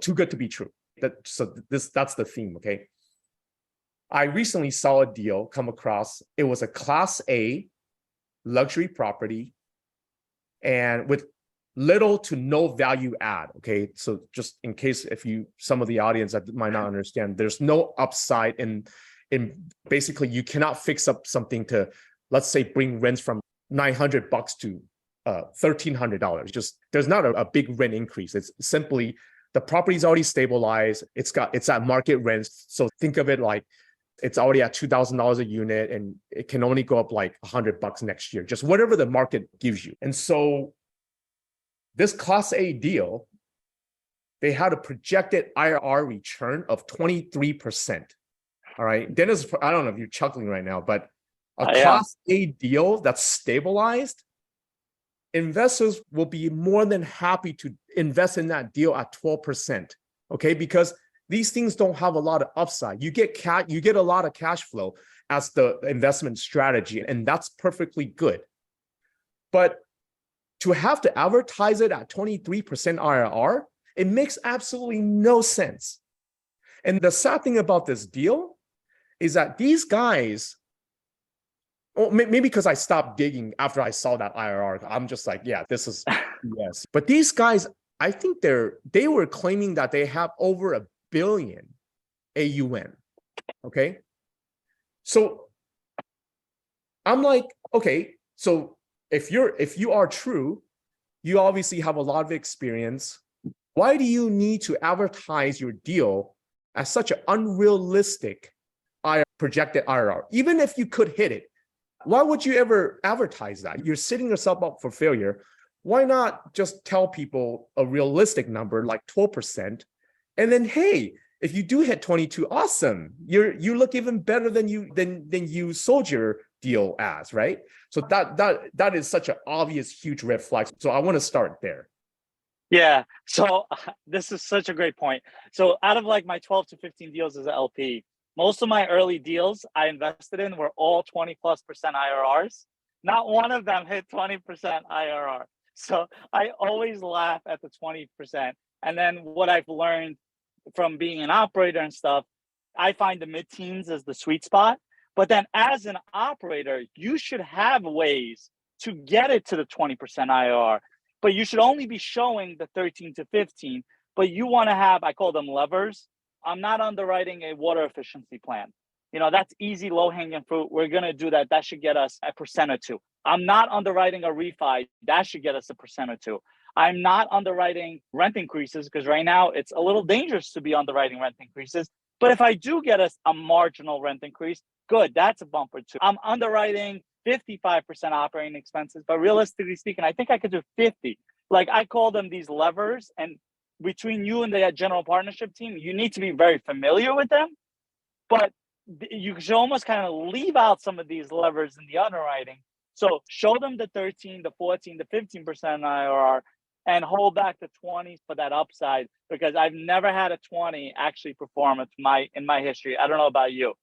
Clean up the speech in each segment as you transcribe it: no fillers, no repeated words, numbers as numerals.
too good to be true. That's the theme, okay? I recently saw a deal come across. It was a Class A luxury property and with little to no value add, okay? So just in case some of the audience that might not understand, there's no upside in basically you cannot fix up something to, let's say, bring rents from $900 to $1,300. Just there's not a big rent increase. It's simply the property's already stabilized. It's at market rents. So think of it like it's already at $2,000 a unit and it can only go up like $100 next year, just whatever the market gives you. And so this Class A deal, they had a projected IRR return of 23%. All right. Dennis, I don't know if you're chuckling right now, but Class A deal that's stabilized, investors will be more than happy to invest in that deal at 12%. Okay. Because these things don't have a lot of upside. You get a lot of cash flow as the investment strategy, and that's perfectly good. But to have to advertise it at 23% IRR, it makes absolutely no sense. And the sad thing about this deal is that these guys, maybe because I stopped digging after I saw that IRR, I'm just like, yeah, this is yes. But these guys, I think they were claiming that they have over $1 billion AUM. Okay. So I'm like, okay, so if you are true, you obviously have a lot of experience. Why do you need to advertise your deal as such an unrealistic projected IRR? Even if you could hit it, why would you ever advertise that? You're setting yourself up for failure. Why not just tell people a realistic number like 12%? And then, hey, if you do hit 22, awesome. You look even better than you sold your deal as, right? So that is such an obvious, huge red flag. So I want to start there. Yeah. So this is such a great point. So out of like my 12 to 15 deals as an LP, most of my early deals I invested in were all 20+% IRRs. Not one of them hit 20% IRR. So I always laugh at the 20%. And then what I've learned from being an operator and stuff, I find the mid-teens as the sweet spot. But then as an operator, you should have ways to get it to the 20% IRR, but you should only be showing the 13 to 15. But you want to have, I call them levers. I'm not underwriting a water efficiency plan. That's easy, low-hanging fruit. We're going to do that. That should get us 1% or 2%. I'm not underwriting a refi. That should get us 1% or 2%. I'm not underwriting rent increases because right now it's a little dangerous to be underwriting rent increases. But if I do get us a marginal rent increase, good, that's a bump or 2. I'm underwriting 55% operating expenses, but realistically speaking, I think I could do 50. Like I call them these levers, and between you and the general partnership team, you need to be very familiar with them, but you should almost kind of leave out some of these levers in the underwriting. So show them the 13, the 14, the 15% IRR, and hold back the 20 for that upside, because I've never had a 20 actually perform in my history. I don't know about you.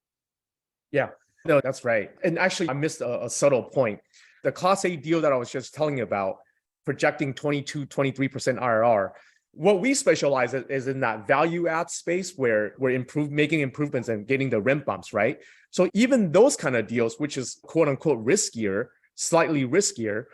Yeah, no, that's right. And actually, I missed a subtle point. The Class A deal that I was just telling you about, projecting 22, 23% IRR, what we specialize in is in that value add space where we're making improvements and getting the rent bumps, right? So even those kind of deals, which is quote unquote slightly riskier,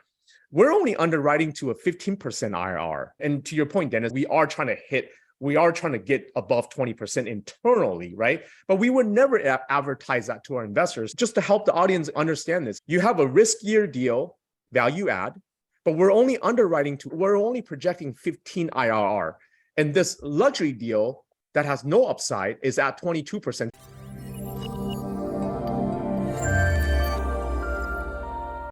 we're only underwriting to a 15% IRR. And to your point, Dennis, we are trying to get above 20% internally, right? But we would never advertise that to our investors. Just to help the audience understand this, you have a riskier deal, value add, but we're only projecting 15 IRR. And this luxury deal that has no upside is at 22%.